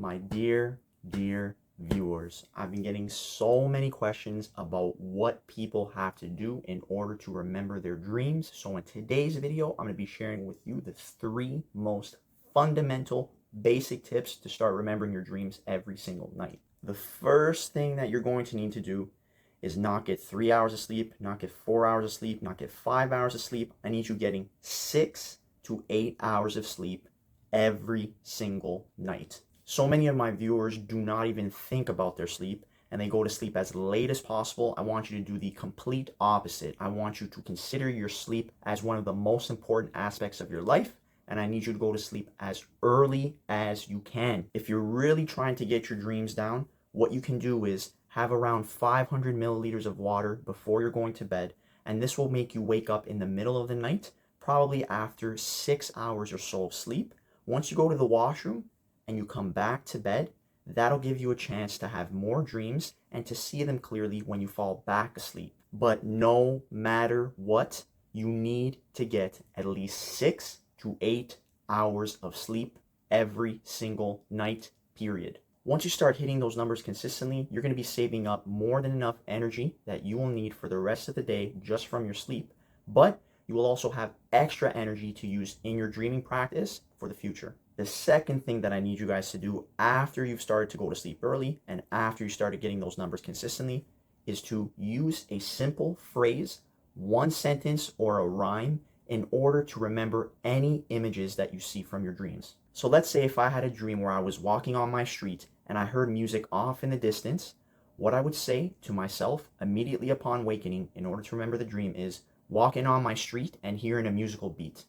My dear viewers, I've been getting so many questions about what people have to do in order to remember their dreams. So in today's video, I'm going to be sharing with you the 3 most fundamental basic tips to start remembering your dreams every single night. The first thing that you're going to need to do is not get 3 hours of sleep, not get 4 hours of sleep, not get 5 hours of sleep. I need you getting 6 to 8 hours of sleep every single night. So many of my viewers do not even think about their sleep and they go to sleep as late as possible. I want you to do the complete opposite. I want you to consider your sleep as one of the most important aspects of your life, and I need you to go to sleep as early as you can. If you're really trying to get your dreams down, what you can do is have around 500 milliliters of water before you're going to bed, and this will make you wake up in the middle of the night, probably after 6 hours or so of sleep. Once you go to the washroom and you come back to bed, that'll give you a chance to have more dreams and to see them clearly when you fall back asleep. But no matter what, you need to get at least 6 to 8 hours of sleep every single night, period. Once you start hitting those numbers consistently, you're going to be saving up more than enough energy that you will need for the rest of the day just from your sleep. But you will also have extra energy to use in your dreaming practice for the future. The second thing that I need you guys to do after you've started to go to sleep early and after you started getting those numbers consistently is to use a simple phrase, one sentence or a rhyme in order to remember any images that you see from your dreams. So let's say if I had a dream where I was walking on my street and I heard music off in the distance, what I would say to myself immediately upon wakening in order to remember the dream is walking on my street and hearing a musical beat.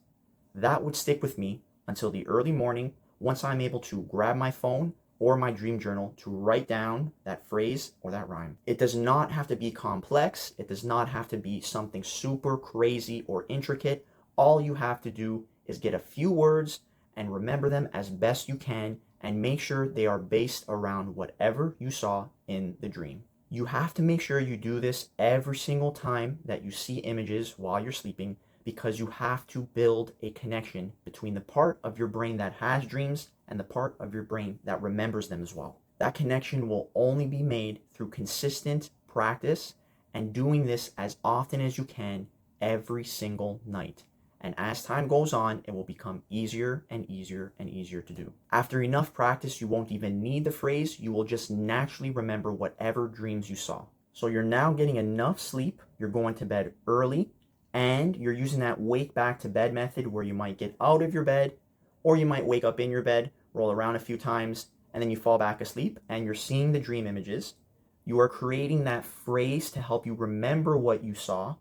That would stick with me until the early morning once I'm able to grab my phone or my dream journal to write down that phrase or that rhyme. It does not have to be complex. It does not have to be something super crazy or intricate. All you have to do is get a few words and remember them as best you can and make sure they are based around whatever you saw in the dream. You have to make sure you do this every single time that you see images while you're sleeping, because you have to build a connection between the part of your brain that has dreams and the part of your brain that remembers them as well. That connection will only be made through consistent practice and doing this as often as you can every single night. And as time goes on, it will become easier and easier and easier to do. After enough practice, you won't even need the phrase. You will just naturally remember whatever dreams you saw. So you're now getting enough sleep. You're going to bed early, and you're using that wake back to bed method where you might get out of your bed, or you might wake up in your bed, roll around a few times, and then you fall back asleep, and you're seeing the dream images. You are creating that phrase to help you remember what you saw.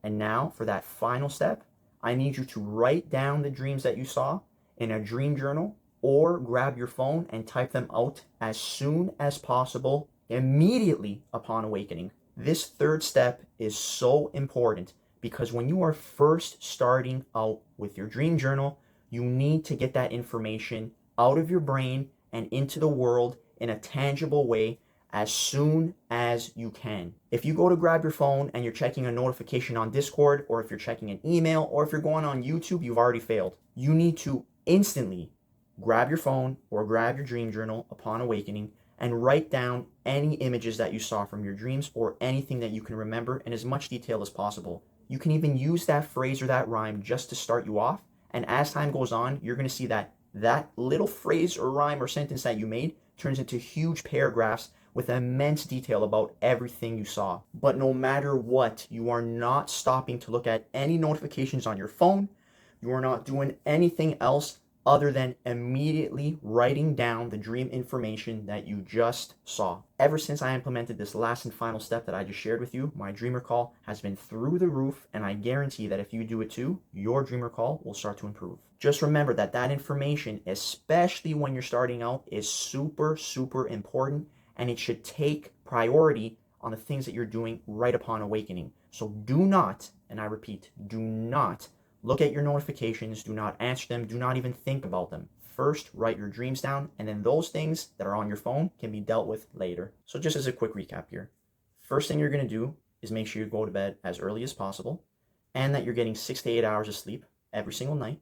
And now for that final step, I need you to write down the dreams that you saw in a dream journal, or grab your phone and type them out as soon as possible, immediately upon awakening. This third step is so important because when you are first starting out with your dream journal, you need to get that information out of your brain and into the world in a tangible way as soon as you can. If you go to grab your phone and you're checking a notification on Discord, or if you're checking an email, or if you're going on YouTube, you've already failed. You need to instantly grab your phone or grab your dream journal upon awakening and write down any images that you saw from your dreams or anything that you can remember in as much detail as possible. You can even use that phrase or that rhyme just to start you off, and as time goes on, you're going to see that that little phrase or rhyme or sentence that you made turns into huge paragraphs with immense detail about everything you saw. But no matter what, you are not stopping to look at any notifications on your phone. You are not doing anything else other than immediately writing down the dream information that you just saw. Ever since I implemented this last and final step that I just shared with you, my dream recall has been through the roof, and I guarantee that if you do it too, your dream recall will start to improve. Just remember that that information, especially when you're starting out, is super important, and it should take priority on the things that you're doing right upon awakening. So do not, and I repeat, do not look at your notifications, do not answer them, do not even think about them. First, write your dreams down, and then those things that are on your phone can be dealt with later. So just as a quick recap here, first thing you're going to do is make sure you go to bed as early as possible and that you're getting 6 to 8 hours of sleep every single night.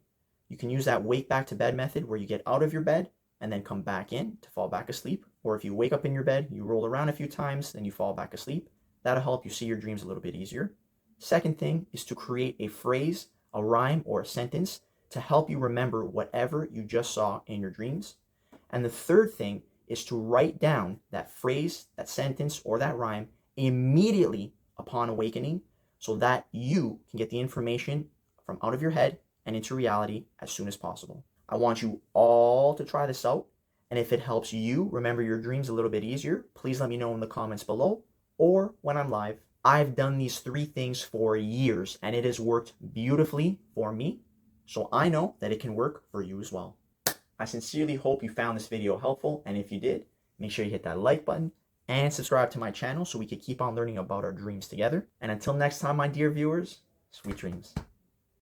You can use that wake back to bed method where you get out of your bed and then come back in to fall back asleep. Or if you wake up in your bed, you roll around a few times, then you fall back asleep. That'll help you see your dreams a little bit easier. Second thing is to create a phrase, a rhyme, or a sentence to help you remember whatever you just saw in your dreams. And the third thing is to write down that phrase, that sentence, or that rhyme immediately upon awakening so that you can get the information from out of your head and into reality as soon as possible. I want you all to try this out. And if it helps you remember your dreams a little bit easier, please let me know in the comments below or when I'm live. I've done these 3 things for years and it has worked beautifully for me. So I know that it can work for you as well. I sincerely hope you found this video helpful. And if you did, make sure you hit that like button and subscribe to my channel so we can keep on learning about our dreams together. And until next time, my dear viewers, sweet dreams.